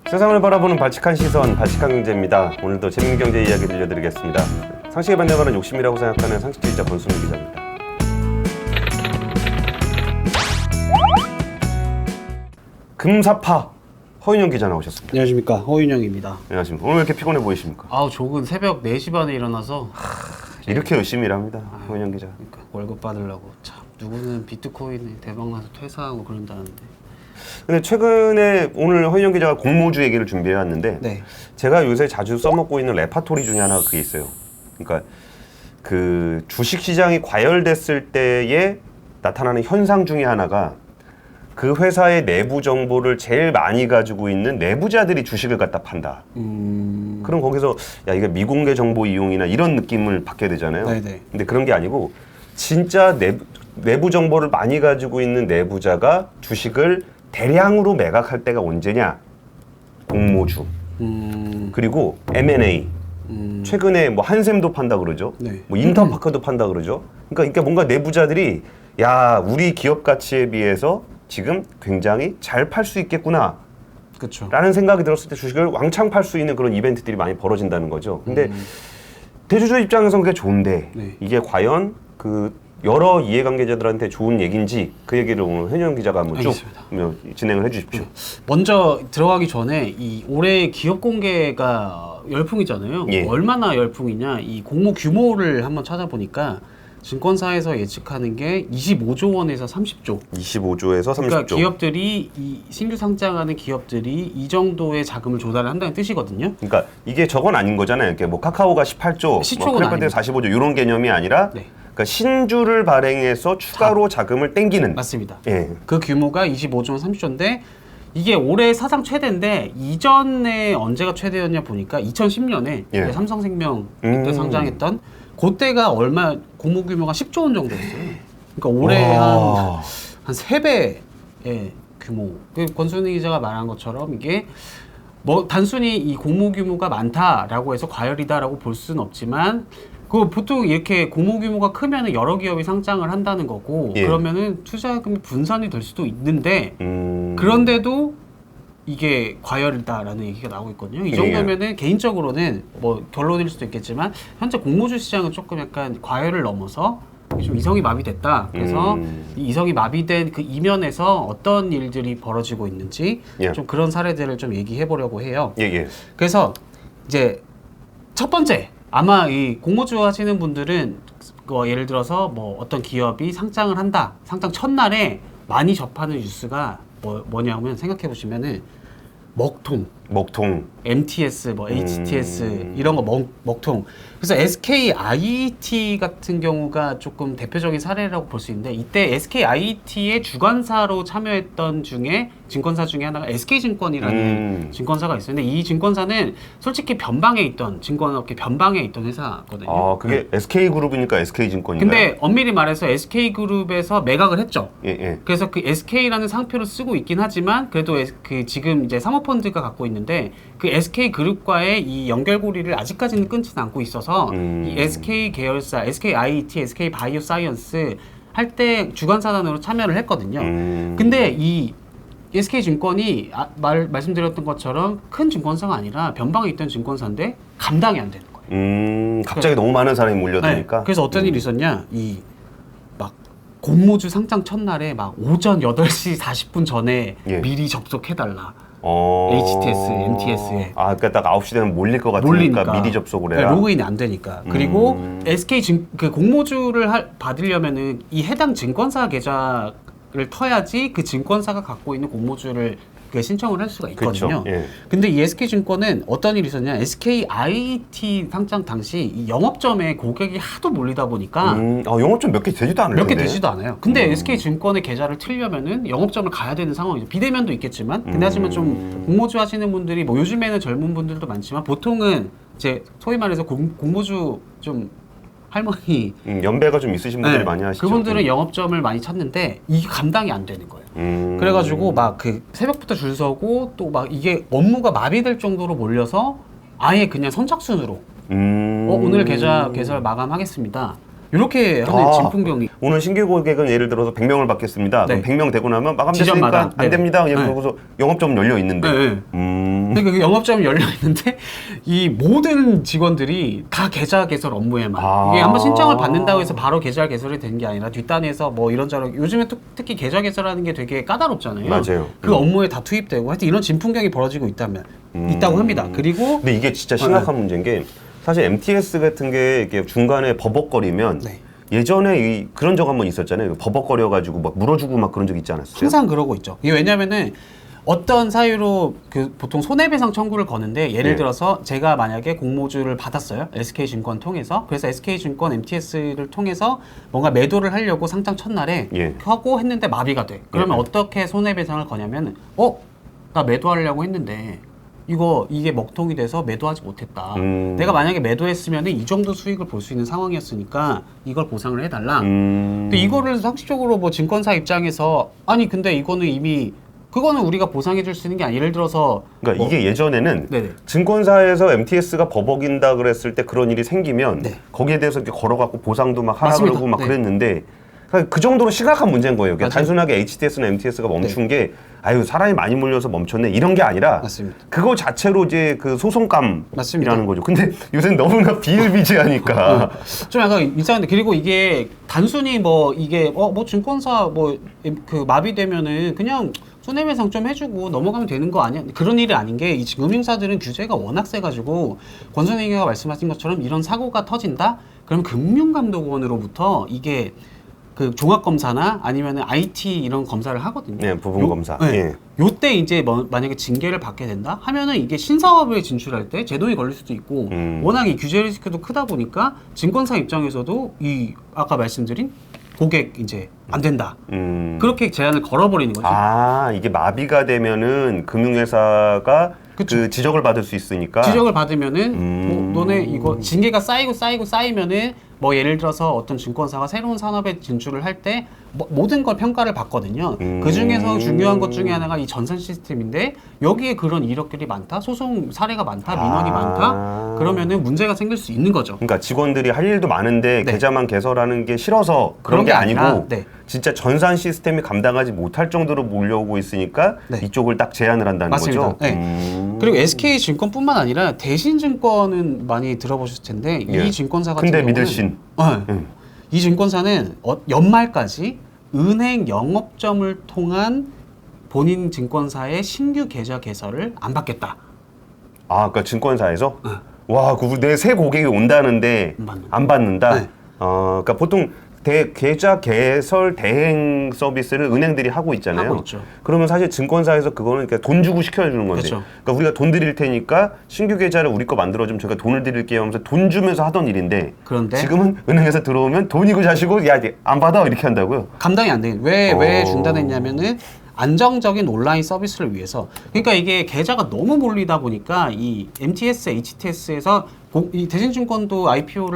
세상을 바라보는 발칙한 시선, 발칙한 경제입니다. 오늘도 재밌는 경제 이야기 들려드리겠습니다. 상식에 반대하는 욕심이라고 생각하는 상식주의자 권순우 기자입니다. 금사파 허윤영 기자 나오셨습니다. 안녕하십니까, 허윤영입니다. 안녕하십니까. 오늘 왜 이렇게 피곤해 보이십니까? 아우, 조근 새벽 4시 반에 일어나서 이렇게 열심히 일합니다. 허윤영 기자. 그러니까 월급 받으려고. 참, 누구는 비트코인에 대박나서 퇴사하고 그런다는데. 근데 최근에 오늘 허윤영 기자가 공모주 얘기를 준비해왔는데 네. 제가 요새 자주 써먹고 있는 레파토리 중에 하나가 그게 있어요. 그러니까 그 주식시장이 과열됐을 때에 나타나는 현상 중에 하나가 그 회사의 내부 정보를 제일 많이 가지고 있는 내부자들이 주식을 갖다 판다. 그럼 거기서 야 이게 미공개 정보 이용이나 이런 느낌을 받게 되잖아요. 네네. 근데 그런 게 아니고 진짜 내부 정보를 많이 가지고 있는 내부자가 주식을 대량으로 매각할 때가 언제냐? 공모주. 그리고 M&A. 최근에 뭐 한샘도 판다 그러죠. 네. 뭐 인터파크도 판다 그러죠. 그러니까 이게 뭔가 내부자들이 야 우리 기업 가치에 비해서 지금 굉장히 잘 팔 수 있겠구나 그렇죠. 라는 생각이 들었을 때 주식을 왕창 팔 수 있는 그런 이벤트들이 많이 벌어진다는 거죠. 근데 대주주 입장에서는 그게 좋은데 네. 이게 과연 그 여러 이해관계자들한테 좋은 얘기인지 그 얘기를 오늘 현영 기자가 한번 쭉 진행을 해주십시오. 먼저 들어가기 전에 이 올해 기업 공개가 열풍이잖아요. 예. 얼마나 열풍이냐, 이 공모 규모를 한번 찾아보니까 증권사에서 예측하는 게 25조 원에서 30조. 25조에서 30조. 그러니까 기업들이 이 신규 상장하는 기업들이 이 정도의 자금을 조달을 한다는 뜻이거든요. 그러니까 이게 저건 아닌 거잖아요. 이렇게 뭐 카카오가 18조, 시초는 뭐 크래퍼드 45조 이런 개념이 아니라 네. 그러니까 신주를 발행해서 추가로 자금을 땡기는. 맞습니다. 예. 그 규모가 25조 원, 30조인데 이게 올해 사상 최대인데 이전에 언제가 최대였냐 보니까 2010년에 예. 삼성생명 그때 상장했던 그때가 얼마 공모 규모가 10조 원 정도였어요. 그러니까 올해 한 3배의 규모. 그 권순우 기자가 말한 것처럼 이게 뭐 단순히 이 공모 규모가 많다라고 해서 과열이다라고 볼 수는 없지만 그 보통 이렇게 공모 규모가 크면은 여러 기업이 상장을 한다는 거고 예. 그러면은 투자금이 분산이 될 수도 있는데 그런데도 이게 과열이다라는 얘기가 나오고 있거든요. 이 정도면은 개인적으로는 뭐 결론일 수도 있겠지만 현재 공모주 시장은 조금 약간 과열을 넘어서 좀 이성이 마비됐다. 그래서 이 이성이 마비된 그 이면에서 어떤 일들이 벌어지고 있는지 예. 좀 그런 사례들을 좀 얘기해 보려고 해요. 예, 예. 그래서 이제 첫 번째 아마 이 공모주 하시는 분들은 예를 들어서 뭐 어떤 기업이 상장을 한다. 상장 첫날에 많이 접하는 뉴스가 뭐냐면 생각해 보시면은 먹통, MTS, 뭐 HTS 이런 거 먹통. 그래서 SKIT 같은 경우가 조금 대표적인 사례라고 볼 수 있는데 이때 SKIT의 주관사로 참여했던 중에 증권사 중에 하나가 SK증권이라는 증권사가 있어요. 근데 이 증권사는 솔직히 변방에 있던 증권업계 변방에 있던 회사거든요. 아, 그게 SK그룹이니까 SK증권인가요? 근데 엄밀히 말해서 SK그룹에서 매각을 했죠. 예, 예. 그래서 그 SK라는 상표를 쓰고 있긴 하지만 그래도 그 지금 이제 사모펀드가 갖고 있는데 그 SK그룹과의 이 연결고리를 아직까지는 끊지는 않고 있어서 이 SK 계열사, SKIT, SK바이오사이언스 할 때 주관사단으로 참여를 했거든요. 근데 이 SK증권이 말씀드렸던 것처럼 큰 증권사가 아니라 변방에 있던 증권사인데 감당이 안 되는 거예요. 갑자기 너무 많은 사람이 몰려드니까. 네. 그래서 어떤 일이 있었냐? 이 막 공모주 상장 첫날에 막 오전 8시 40분 전에 예. 미리 접속해달라. HTS, MTS에. 아, 그러니까 딱 9시 되면 몰릴 것 같으니까 미리 접속을 해라. 네, 로그인이 안 되니까. 그리고 그 공모주를 받으려면은 이 해당 증권사 계좌를 터야지 그 증권사가 갖고 있는 공모주를 신청을 할 수가 있거든요. 그쵸, 예. 근데 이 SK증권은 어떤 일이 있었냐? SKIT 상장 당시 이 영업점에 고객이 하도 몰리다 보니까 영업점 몇 개 되지도 않을 몇 개 텐데. 되지도 않아요. 근데 SK증권의 계좌를 틀려면은 영업점을 가야 되는 상황이죠. 비대면도 있겠지만, 근데 하지만 좀 공모주 하시는 분들이 뭐 요즘에는 젊은 분들도 많지만 보통은 이제 소위 말해서 공모주 좀 할머니 연배가 좀 있으신 분들이 많이 하시죠. 그분들은 영업점을 많이 찾는데 이게 감당이 안 되는 거예요. 그래가지고 막 그 새벽부터 줄 서고 또 막 이게 업무가 마비될 정도로 몰려서 아예 그냥 선착순으로 오늘 계좌 개설 마감하겠습니다. 이렇게 하는 진풍경이 오늘 신규 고객은 예를 들어서 100명을 받겠습니다. 네. 그럼 100명 되고 나면 지점 마감됐으니까 마감. 안 네. 됩니다. 그냥 네. 그러고서 영업점 열려 있는데. 네. 그러니까 그 영업점이 열려 있는데 이 모든 직원들이 다 계좌 개설 업무에만 이게 한번 신청을 받는다고 해서 바로 계좌 개설이 되는 게 아니라 뒷단에서 뭐 이런저런 요즘에 특히 계좌 개설하는 게 되게 까다롭잖아요. 맞아요. 그 업무에 다 투입되고 하여튼 이런 진풍경이 벌어지고 있다고 합니다. 그리고 근데 이게 진짜 심각한 문제인 게 사실 MTS 같은 게 이렇게 중간에 버벅거리면 네. 예전에 그런 적 한 번 있었잖아요. 버벅거려가지고 막 물어주고 막 그런 적 있지 않았어요? 항상 그러고 있죠. 이게 왜냐면은 어떤 사유로 그 보통 손해배상 청구를 거는데 예를 네. 들어서 제가 만약에 공모주를 받았어요. SK증권 통해서. 그래서 SK증권 MTS를 통해서 뭔가 매도를 하려고 상장 첫날에 예. 하고 했는데 마비가 돼. 그러면 예. 어떻게 손해배상을 거냐면 나 매도하려고 했는데 이게 먹통이 돼서 매도하지 못했다. 내가 만약에 매도했으면 이 정도 수익을 볼 수 있는 상황이었으니까 이걸 보상을 해달라. 근데 이거를 상식적으로 뭐 증권사 입장에서 아니 근데 이거는 이미 그거는 우리가 보상해 줄 수 있는 게 아니라 예를 들어서 그러니까 이게 예전에는 네네. 증권사에서 MTS가 버벅인다 그랬을 때 그런 일이 생기면 네. 거기에 대해서 이렇게 걸어갖고 보상도 막 하라 맞습니다. 그러고 막 네. 그랬는데 그러니까 그 정도로 심각한 문제인 거예요. 그러니까 맞아요. 단순하게 HTS나 MTS가 멈춘 게 아유 사람이 많이 몰려서 멈췄네 이런 게 아니라 맞습니다. 그거 자체로 이제 그 소송감이라는 맞습니다. 거죠. 근데 요새는 너무나 비일비재하니까 좀 약간 이상한데 그리고 이게 단순히 뭐 이게 뭐 증권사 뭐 그 마비되면은 그냥 손해배상 좀 해주고 넘어가면 되는 거 아니야? 그런 일이 아닌 게 이 금융사들은 규제가 워낙 세가지고 권선생님가 말씀하신 것처럼 이런 사고가 터진다? 그럼 금융감독원으로부터 이게 그 종합검사나 아니면 IT 이런 검사를 하거든요. 네, 부분검사. 네. 예. 요때 이제 만약에 징계를 받게 된다 하면은 이게 신사업에 진출할 때 제동이 걸릴 수도 있고 워낙 이 규제 리스크도 크다 보니까 증권사 입장에서도 이 아까 말씀드린 고객 이제 안 된다. 그렇게 제한을 걸어버리는 거죠. 아 이게 마비가 되면은 금융회사가 그쵸. 그 지적을 받을 수 있으니까 지적을 받으면은 뭐 너네 이거 징계가 쌓이면은 뭐 예를 들어서 어떤 증권사가 새로운 산업에 진출을 할 때 모든 걸 평가를 받거든요. 그 중에서 중요한 것 중에 하나가 이 전산 시스템인데 여기에 그런 이력들이 많다, 소송 사례가 많다, 민원이 많다. 그러면은 문제가 생길 수 있는 거죠. 그러니까 직원들이 할 일도 많은데 네. 계좌만 개설하는 게 싫어서 그런 그런 게 게 아니고 아니라, 네. 진짜 전산 시스템이 감당하지 못할 정도로 몰려오고 있으니까 네. 이쪽을 딱 제한을 한다는 맞습니다. 거죠. 네. 그리고 SK증권뿐만 아니라 대신증권은 많이 들어보셨을 텐데 예. 이 증권사 같은 근데 경우는 믿을 신. 이 증권사는 연말까지 은행 영업점을 통한 본인 증권사의 신규 계좌 개설을 안 받겠다. 아, 그러니까 증권사에서 와, 내 새 고객이 온다는데 안 받는다. 안 받는다. 네. 그러니까 보통 계좌 개설 대행 서비스를 은행들이 하고 있잖아요. 하고 있죠. 그러면 사실 증권사에서 그거는 그러니까 돈 주고 시켜주는 건데, 그렇죠. 그러니까 우리가 돈 드릴 테니까 신규 계좌를 우리 거 만들어주면 저희가 돈을 드릴게요 하면서 돈 주면서 하던 일인데, 그런데 지금은 은행에서 들어오면 돈이고 자시고 야, 안 받아 이렇게 한다고요? 감당이 안 되는. 왜 중단했냐면은 안정적인 온라인 서비스를 위해서. 그러니까 이게 계좌가 너무 몰리다 보니까 이 MTS, HTS에서 이 대신증권도 IPO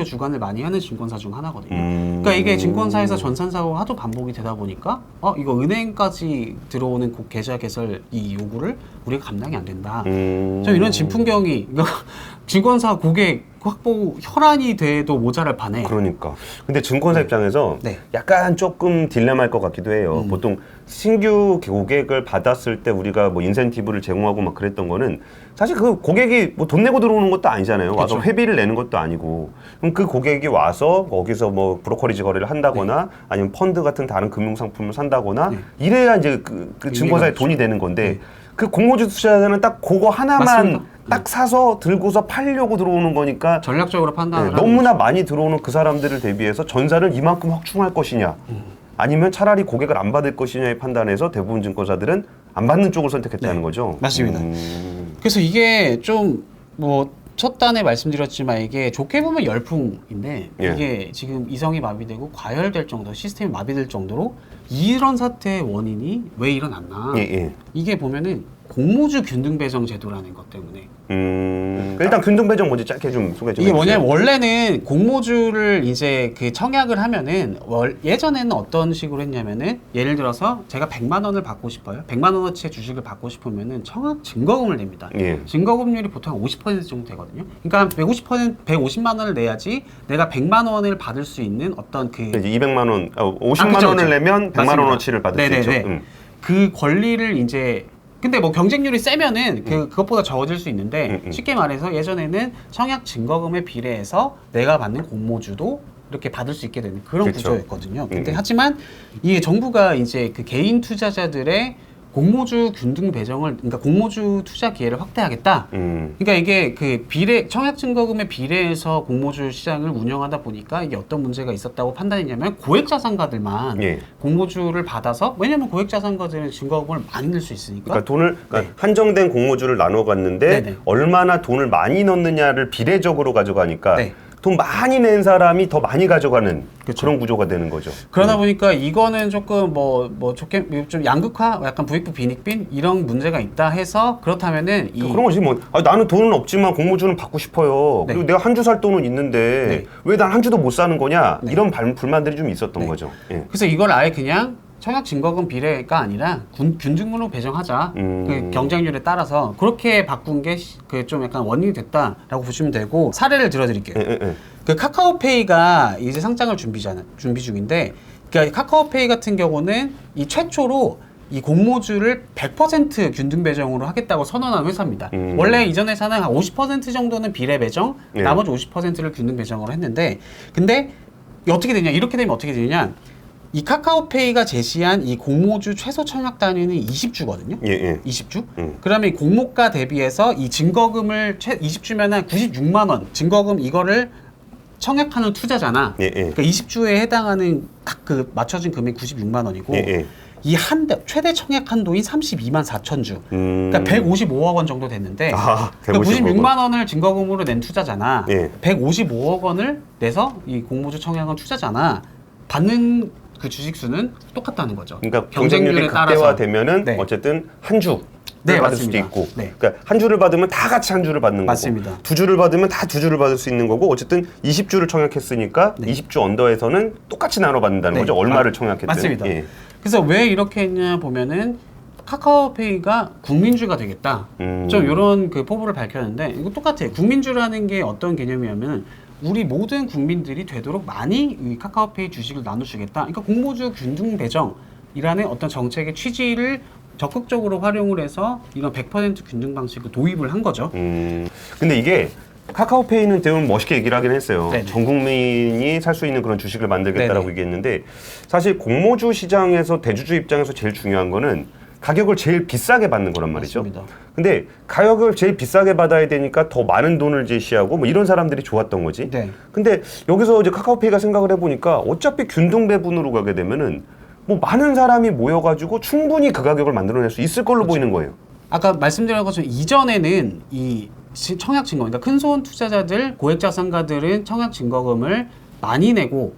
주관을 많이 하는 증권사 중 하나거든요. 그러니까 이게 증권사에서 전산 사고가 하도 반복이 되다 보니까 이거 은행까지 들어오는 계좌 개설 이 요구를 우리가 감당이 안 된다. 좀 이런 진풍경이 증권사 고객 확보 혈안이 돼도 모자랄 판에. 그러니까. 근데 증권사 입장에서 네. 약간 조금 딜레마일 것 같기도 해요. 보통 신규 고객을 받았을 때 우리가 뭐 인센티브를 제공하고 막 그랬던 거는 사실 그 고객이 뭐 돈 내고 들어오는 것도 아니잖아요. 와서 그렇죠. 회비를 내는 것도 아니고. 그럼 그 고객이 와서 거기서 뭐 브로커리지 거래를 한다거나 아니면 펀드 같은 다른 금융 상품을 산다거나 이래야 이제 그 증권사에 돈이 되는 건데 그 공모주 투자자는 딱 그거 하나만 맞습니다. 딱 사서 들고서 팔려고 들어오는 거니까 전략적으로 판단을 하는 너무나 많이 들어오는 그 사람들을 대비해서 전사를 이만큼 확충할 것이냐 아니면 차라리 고객을 안 받을 것이냐의 판단에서 대부분 증권사들은 안 받는 쪽을 선택했다는 거죠. 맞습니다. 그래서 이게 좀 뭐 첫 단에 말씀드렸지만 이게 좋게 보면 열풍인데 예. 이게 지금 이성이 마비되고 과열될 정도, 시스템이 마비될 정도로 이런 사태의 원인이 왜 일어났나? 예, 예. 이게 보면은 공모주 균등 배정 제도라는 것 때문에. 일단 균등 배정 뭔지 짧게 좀 소개 좀 이게 해주세요. 뭐냐면 원래는 공모주를 이제 그 청약을 하면은 예전에는 어떤 식으로 했냐면은 예를 들어서 제가 100만 원을 받고 싶어요. 100만 원어치의 주식을 받고 싶으면은 청약 증거금을 냅니다. 예. 증거금률이 보통 한 50% 정도 되거든요. 그러니까 한 150만 원을 내야지 내가 100만 원을 받을 수 있는 어떤 그 이제 200만 원, 50만 그쵸, 원을 그쵸. 내면 100만 맞습니다. 원어치를 받을 수 있죠. 네네네. 그 권리를 이제 근데 뭐 경쟁률이 세면은 그것보다 적어질 수 있는데 쉽게 말해서 예전에는 청약 증거금에 비례해서 내가 받는 공모주도 이렇게 받을 수 있게 되는 그런 그쵸. 구조였거든요. 근데 하지만 이 정부가 이제 그 개인 투자자들의 공모주 균등 배정을 그러니까 공모주 투자 기회를 확대하겠다. 그러니까 이게 그 청약 증거금에 비례해서 공모주 시장을 운영하다 보니까 이게 어떤 문제가 있었다고 판단했냐면 고액 자산가들만 예. 공모주를 받아서 왜냐면 고액 자산가들은 증거금을 많이 넣을 수 있으니까. 그러니까 돈을 한정된 공모주를 나눠 갔는데 네네. 얼마나 돈을 많이 넣느냐를 비례적으로 가져가니까 네. 돈 많이 낸 사람이 더 많이 가져가는 그쵸. 그런 구조가 되는 거죠. 그러다 보니까 이거는 조금 뭐 좋게 좀 양극화, 약간 부익부 빈익빈 이런 문제가 있다 해서 그렇다면은 그런 거지 뭐. 나는 돈은 없지만 공모주는 받고 싶어요. 네. 그리고 내가 한 주 살 돈은 있는데 네. 왜 난 한 주도 못 사는 거냐? 네. 이런 불만들이 좀 있었던 네. 거죠. 예. 그래서 이걸 아예 그냥 청약 증거금 비례가 아니라 균등으로 배정하자. 그 경쟁률에 따라서 그렇게 바꾼 게 그 좀 약간 원인이 됐다라고 보시면 되고 사례를 들어드릴게요. 그 카카오페이가 이제 상장을 준비 중인데, 그러니까 카카오페이 같은 경우는 이 최초로 이 공모주를 100% 균등 배정으로 하겠다고 선언한 회사입니다. 원래 이전 회사는 한 50% 정도는 비례 배정, 예. 나머지 50%를 균등 배정으로 했는데, 근데 어떻게 되냐? 이렇게 되면 어떻게 되냐? 이 카카오페이가 제시한 이 공모주 최소 청약 단위는 20주거든요. 예. 20주? 그러면 이 공모가 대비해서 이 증거금을 20주면 한 96만 원 증거금 이거를 청약하는 투자잖아. 예. 그러니까 20주에 해당하는 각 그 맞춰진 금액이 96만 원이고 예. 이 최대 청약 한도인 32만 4천 주. 그러니까 155억 원 정도 됐는데 그러니까 96만 원을 증거금으로 낸 투자잖아. 예. 155억 원을 내서 이 공모주 청약은 투자잖아. 받는 그 주식 수는 똑같다는 거죠. 그러니까 경쟁률이 극대화되면은 네. 어쨌든 한 주. 네, 받을 맞습니다. 수도 있고, 네. 그러니까 한 주를 받으면 다 같이 한 주를 받는 맞습니다. 거고, 두 주를 받으면 다 두 주를 받을 수 있는 거고, 어쨌든 20주를 청약했으니까 20주 언더에서는 똑같이 나눠 받는다는 네. 거죠. 얼마를 청약했든. 맞습니다. 예. 그래서 왜 이렇게 했냐 보면은 카카오페이가 국민주가 되겠다. 좀 이런 그 포부를 밝혔는데 이거 똑같아요. 국민주라는 게 어떤 개념이냐면 우리 모든 국민들이 되도록 많이 이 카카오페이 주식을 나눠주겠다. 그러니까 공모주 균등 배정이라는 어떤 정책의 취지를 적극적으로 활용을 해서 이런 100% 균등 방식을 도입을 한 거죠. 근데 이게 카카오페이는 대부분 멋있게 얘기를 하긴 했어요. 네네. 전 국민이 살 수 있는 그런 주식을 만들겠다라고 네네. 얘기했는데 사실 공모주 시장에서 대주주 입장에서 제일 중요한 거는 가격을 제일 비싸게 받는 거란 말이죠. 맞습니다. 근데 가격을 제일 비싸게 받아야 되니까 더 많은 돈을 제시하고 뭐 이런 사람들이 좋았던 거지. 네. 근데 여기서 이제 카카오페이가 생각을 해보니까 어차피 균등 배분으로 가게 되면은 뭐 많은 사람이 모여가지고 충분히 그 가격을 만들어낼 수 있을 걸로 보이는 거예요. 아까 말씀드린 것처럼 이전에는 이 청약 증거, 그러니까 큰 손 투자자들, 고액 자산가들은 청약 증거금을 많이 내고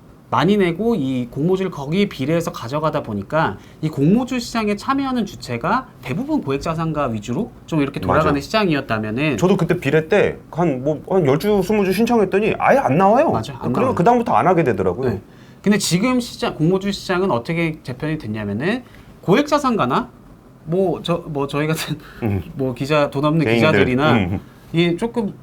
이 공모주를 거기에 비례해서 가져가다 보니까 이 공모주 시장에 참여하는 주체가 대부분 고액 자산가 위주로 좀 이렇게 돌아가는 맞아. 시장이었다면은 저도 그때 비례 때 한 10주, 20주 신청했더니 아예 안 나와요. 맞아, 안 그러면 나와요. 그다음부터 안 하게 되더라고요. 네. 근데 지금 공모주 시장은 어떻게 재편이 됐냐면은 고액 자산가나 저희 같은 뭐 돈 없는 개인들. 기자들이나 이 조금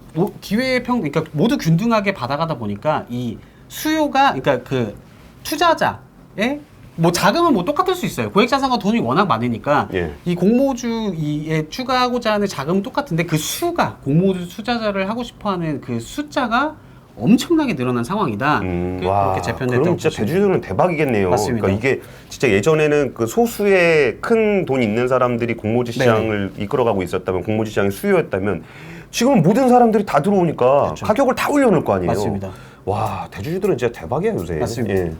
기회의 그러니까 모두 균등하게 받아가다 보니까 이 수요가 그러니까 그 투자자의 뭐 자금은 뭐 똑같을 수 있어요. 고액 자산가 돈이 워낙 많으니까 예. 이 공모주에 추가하고자 하는 자금은 똑같은데 그 수가 공모주 투자자를 하고 싶어하는 그 숫자가 엄청나게 늘어난 상황이다. 그렇게 재편됐다고 그럼 진짜 대주주들은 대박이겠네요. 맞습니다. 그러니까 이게 진짜 예전에는 그 소수의 큰 돈 있는 사람들이 공모주 시장을 이끌어가고 있었다면 공모주 시장의 수요였다면 지금은 모든 사람들이 다 들어오니까 그렇죠. 가격을 다 올려놓을 거 아니에요. 맞습니다. 와 대주주들은 진짜 대박이야 요새. 맞습니다. 예.